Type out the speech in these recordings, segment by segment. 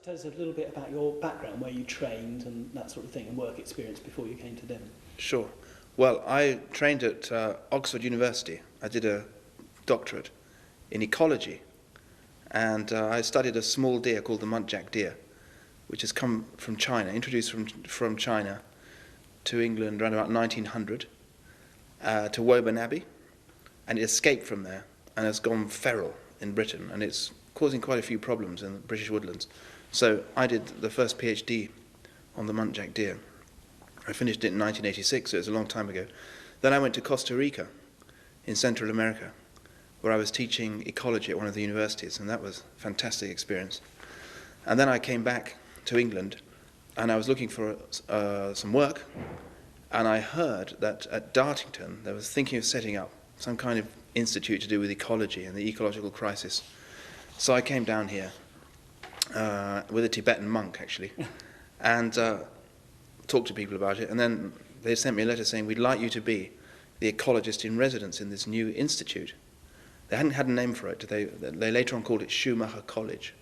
tell us a little bit about your background, where you trained and that sort of thing, and work experience before you came to Devon. Sure. Well, I trained at Oxford University. I did a doctorate in ecology, and I studied a small deer called the muntjac deer, which has come from China, introduced from China to England around about 1900, to Woburn Abbey, and it escaped from there and has gone feral in Britain, and it's causing quite a few problems in the British woodlands. So I did the first PhD on the muntjac deer. I finished it in 1986, so it was a long time ago. Then I went to Costa Rica in Central America, where I was teaching ecology at one of the universities, and that was a fantastic experience. And then I came back to England, and I was looking for some work, and I heard that at Dartington they was thinking of setting up some kind of institute to do with ecology and the ecological crisis. So I came down here with a Tibetan monk, actually, and talked to people about it, and then they sent me a letter saying, we'd like you to be the ecologist in residence in this new institute. They hadn't had a name for it. They later on called it Schumacher College.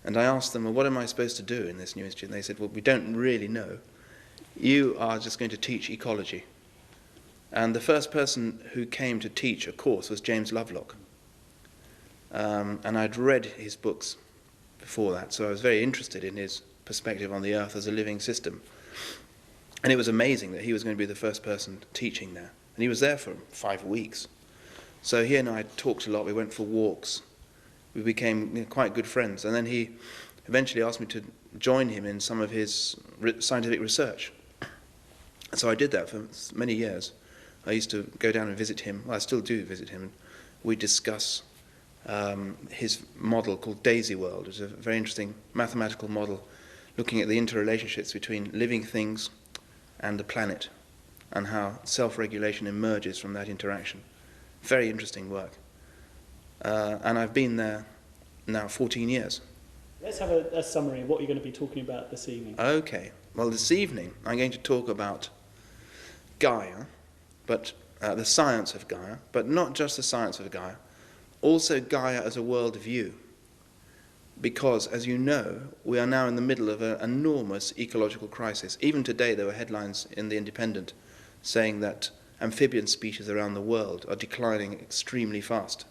And I asked them, well, what am I supposed to do in this new institute? And they said, well, we don't really know. You are just going to teach ecology. And the first person who came to teach a course was James Lovelock. And I'd read his books before that, so I was very interested in his perspective on the Earth as a living system. And it was amazing that he was going to be the first person teaching there. And he was there for 5 weeks. So he and I talked a lot. We went for walks. We became quite good friends. And then he eventually asked me to join him in some of his scientific research. So I did that for many years. I used to go down and visit him. Well, I still do visit him. We discuss his model called Daisy World. It's a very interesting mathematical model looking at the interrelationships between living things and the planet and how self-regulation emerges from that interaction. Very interesting work. And I've been there now 14 years. Let's have a summary of what you're going to be talking about this evening. Okay. Well, this evening I'm going to talk about Gaia, but the science of Gaia, but not just the science of Gaia, also Gaia as a world view. Because, as you know, we are now in the middle of an enormous ecological crisis. Even today there were headlines in The Independent saying that amphibian species around the world are declining extremely fast.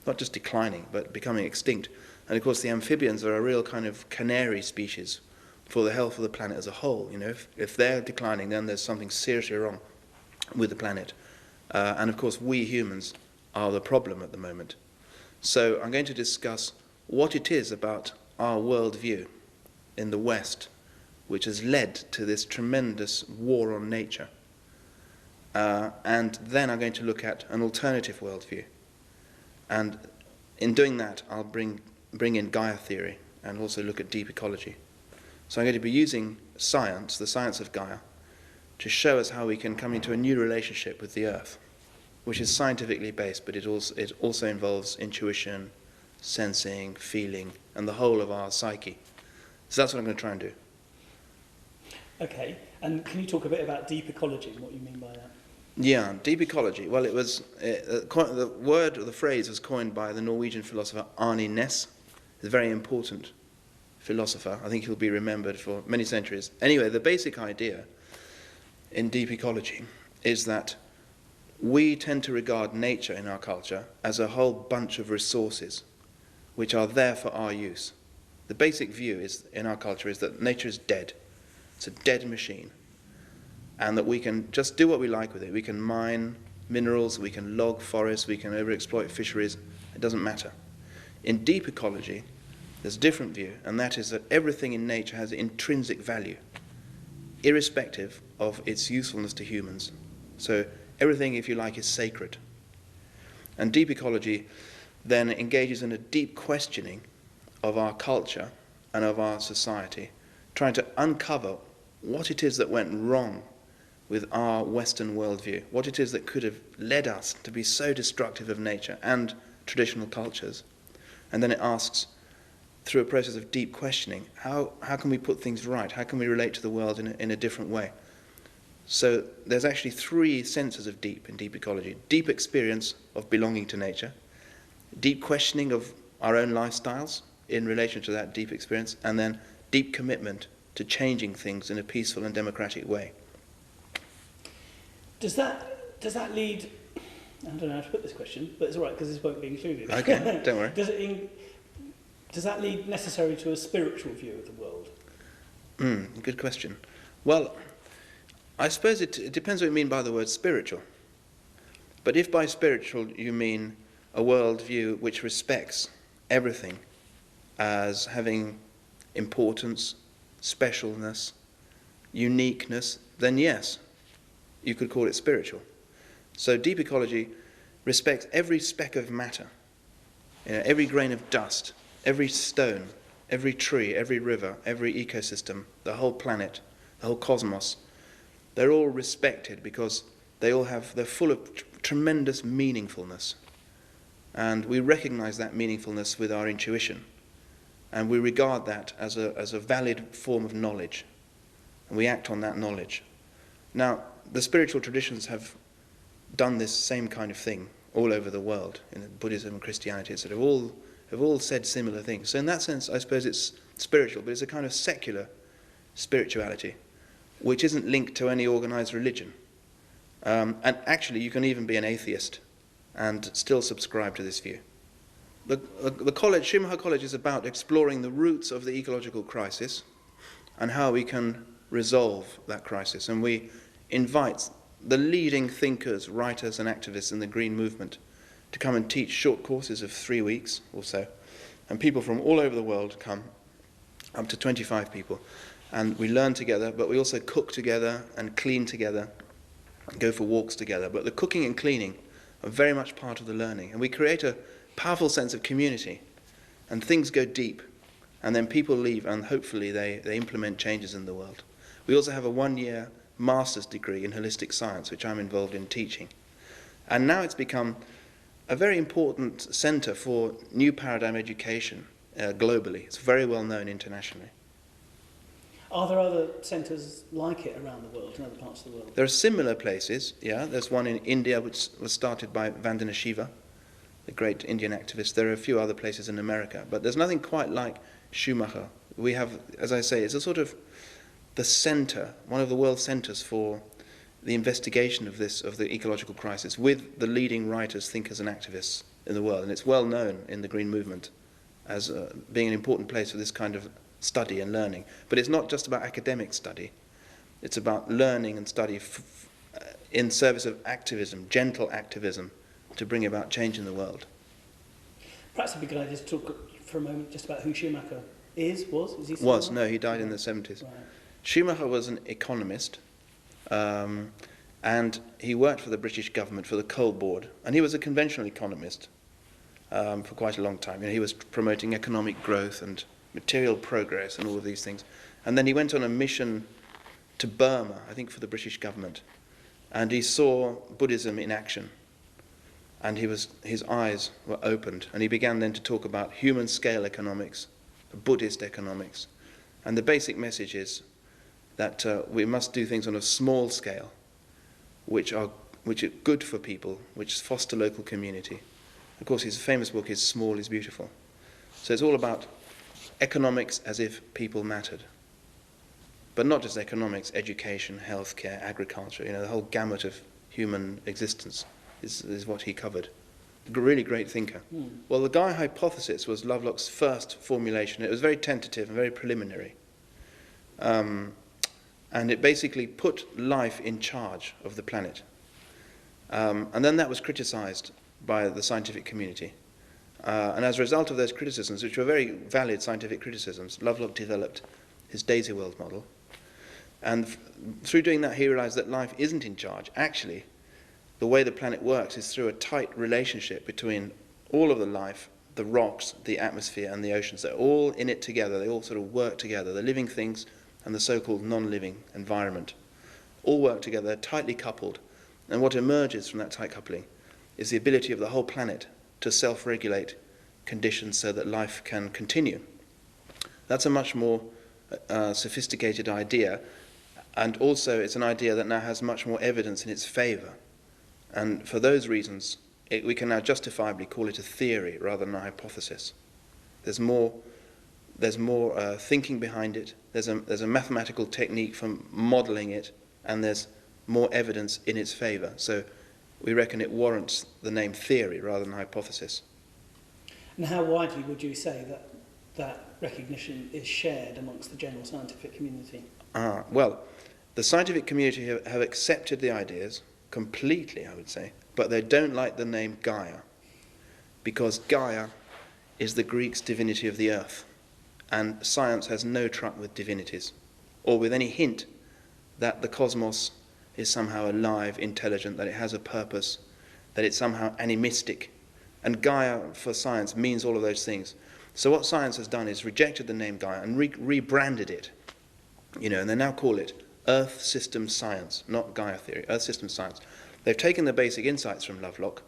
Not just declining, but becoming extinct. And of course the amphibians are a real kind of canary species for the health of the planet as a whole. You know, if they're declining, then there's something seriously wrong with the planet. And of course we humans are the problem at the moment. So I'm going to discuss what it is about our worldview in the West which has led to this tremendous war on nature. And then I'm going to look at an alternative worldview. And in doing that, I'll bring in Gaia theory and also look at deep ecology. So I'm going to be using science, the science of Gaia, to show us how we can come into a new relationship with the Earth, which is scientifically based, but it also involves intuition, sensing, feeling, and the whole of our psyche. So that's what I'm going to try and do. Okay, and can you talk a bit about deep ecology and what you mean by that? Yeah, deep ecology. Well, it was the word or the phrase was coined by the Norwegian philosopher Arne Næss. He's a very important philosopher. I think he'll be remembered for many centuries. Anyway, the basic idea in deep ecology is that we tend to regard nature in our culture as a whole bunch of resources which are there for our use. The basic view is in our culture is that nature is dead. It's a dead machine. And that we can just do what we like with it. We can mine minerals, we can log forests, we can overexploit fisheries. It doesn't matter. In deep ecology, there's a different view, and that is that everything in nature has intrinsic value, irrespective of its usefulness to humans. So everything, if you like, is sacred. And deep ecology then engages in a deep questioning of our culture and of our society, trying to uncover what it is that went wrong with our Western worldview, what it is that could have led us to be so destructive of nature and traditional cultures. And then it asks, through a process of deep questioning, how can we put things right? How can we relate to the world in a different way? So there's actually 3 senses of deep in deep ecology. Deep experience of belonging to nature, deep questioning of our own lifestyles, in relation to that deep experience, and then deep commitment to changing things in a peaceful and democratic way. Does that lead? I don't know how to put this question, but it's all right because this won't be included. Okay, don't worry. Does that lead necessarily to a spiritual view of the world? Good question. Well, I suppose it depends what you mean by the word spiritual. But if by spiritual you mean a worldview which respects everything as having importance, specialness, uniqueness, then yes, you could call it spiritual. So deep ecology respects every speck of matter, every grain of dust, every stone, every tree, every river, every ecosystem, the whole planet, the whole cosmos. They're all respected because they're full of tremendous meaningfulness. And we recognize that meaningfulness with our intuition. And we regard that as a valid form of knowledge. And we act on that knowledge. Now, the spiritual traditions have done this same kind of thing all over the world. In Buddhism and Christianity, etc. have all said similar things. So in that sense, I suppose it's spiritual, but it's a kind of secular spirituality, which isn't linked to any organized religion. And actually, you can even be an atheist and still subscribe to this view. The college, Schumacher College, is about exploring the roots of the ecological crisis and how we can resolve that crisis. And we invite the leading thinkers, writers, and activists in the green movement to come and teach short courses of 3 weeks or so. And people from all over the world come, up to 25 people. And we learn together, but we also cook together and clean together, and go for walks together. But the cooking and cleaning are very much part of the learning. And we create a powerful sense of community. And things go deep. And then people leave, and hopefully they implement changes in the world. We also have a 1-year master's degree in holistic science, which I'm involved in teaching. And now it's become a very important centre for new paradigm education globally. It's very well known internationally. Are there other centres like it around the world, in other parts of the world? There are similar places, yeah. There's one in India which was started by Vandana Shiva, the great Indian activist. There are a few other places in America, but there's nothing quite like Schumacher. We have, as I say, it's a sort of the centre, one of the world centres for the investigation of the ecological crisis with the leading writers, thinkers and activists in the world. And it's well known in the green movement as being an important place for this kind of study and learning. But it's not just about academic study. It's about learning and study in service of activism, gentle activism, to bring about change in the world. Perhaps it'd be a good idea to talk for a moment just about who Schumacher was. Is he still alive? No, he died in the 70s. Right. Schumacher was an economist, and he worked for the British government, for the Coal Board, and he was a conventional economist for quite a long time. He was promoting economic growth and material progress and all of these things. And then he went on a mission to Burma, I think for the British government, and he saw Buddhism in action. And his eyes were opened, and he began then to talk about human scale economics, Buddhist economics. And the basic message is that we must do things on a small scale, which are good for people, which foster local community. Of course, his famous book is Small is Beautiful. So it's all about economics as if people mattered. But not just economics, education, healthcare, agriculture, the whole gamut of human existence is what he covered. A really great thinker. Well, the Gaia hypothesis was Lovelock's first formulation. It was very tentative and very preliminary. And it basically put life in charge of the planet. And then that was criticized by the scientific community. And as a result of those criticisms, which were very valid scientific criticisms, Lovelock developed his Daisy World model. And through doing that, he realized that life isn't in charge. Actually, the way the planet works is through a tight relationship between all of the life, the rocks, the atmosphere, and the oceans. They're all in it together. They all sort of work together. The living things and the so-called non-living environment all work together. They're tightly coupled. And what emerges from that tight coupling is the ability of the whole planet to self-regulate conditions so that life can continue. That's a much more sophisticated idea, and also it's an idea that now has much more evidence in its favor. And for those reasons, we can now justifiably call it a theory rather than a hypothesis. There's more there's more thinking behind it, there's a mathematical technique for modelling it, and there's more evidence in its favour. So we reckon it warrants the name theory rather than hypothesis. And how widely would you say that recognition is shared amongst the general scientific community? Well, the scientific community have accepted the ideas completely, I would say, but they don't like the name Gaia, because Gaia is the Greeks' divinity of the earth, and science has no truck with divinities, or with any hint that the cosmos is somehow alive, intelligent, that it has a purpose, that it's somehow animistic. And Gaia for science means all of those things. So what science has done is rejected the name Gaia and rebranded it, and they now call it Earth System Science, not Gaia theory, Earth System Science. They've taken the basic insights from Lovelock,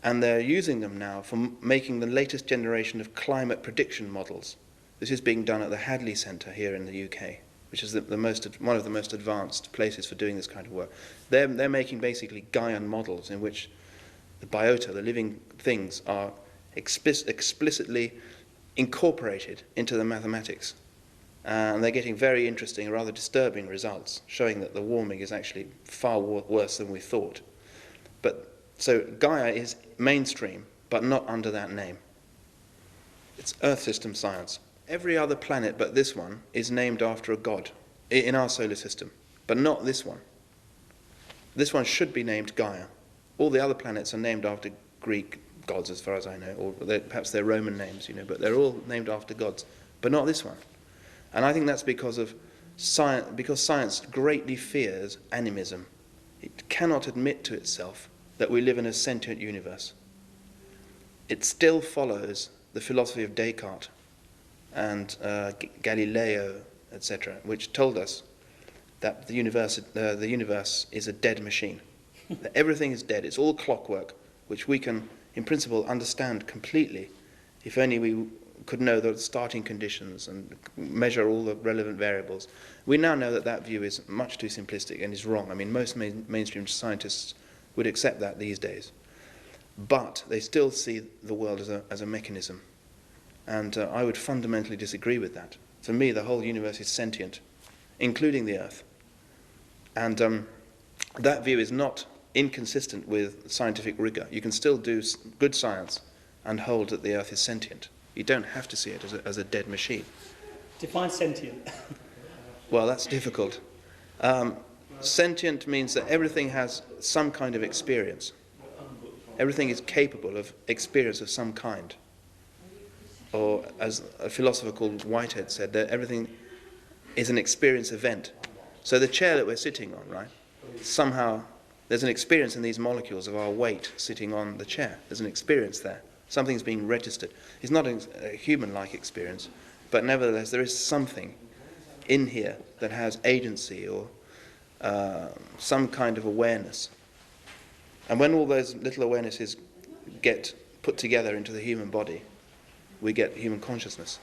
and they're using them now for making the latest generation of climate prediction models. This is being done at the Hadley Centre here in the UK, which is one of the most advanced places for doing this kind of work. They're making basically Gaian models in which the biota, the living things, are explicitly incorporated into the mathematics. And they're getting very interesting, rather disturbing results, showing that the warming is actually far worse than we thought. So Gaia is mainstream, but not under that name. It's Earth System Science. Every other planet but this one is named after a god in our solar system, but not this one. This one should be named Gaia. All the other planets are named after Greek gods, as far as I know, or perhaps they're Roman names, but they're all named after gods, but not this one. And I think that's because science greatly fears animism. It cannot admit to itself that we live in a sentient universe. It still follows the philosophy of Descartes and Galileo, etc., which told us that the universe is a dead machine. That everything is dead. It's all clockwork, which we can, in principle, understand completely if only we could know the starting conditions and measure all the relevant variables. We now know that that view is much too simplistic and is wrong. I mean, most mainstream scientists would accept that these days. But they still see the world as a mechanism. And I would fundamentally disagree with that. For me, the whole universe is sentient, including the Earth. And that view is not inconsistent with scientific rigor. You can still do good science and hold that the Earth is sentient. You don't have to see it as a dead machine. Define sentient. Well, that's difficult. Sentient means that everything has some kind of experience. Everything is capable of experience of some kind. Or, as a philosopher called Whitehead said, that everything is an experience event. So the chair that we're sitting on, right, somehow there's an experience in these molecules of our weight sitting on the chair. There's an experience there. Something's being registered. It's not a human-like experience, but nevertheless there is something in here that has agency or some kind of awareness. And when all those little awarenesses get put together into the human body, we get human consciousness.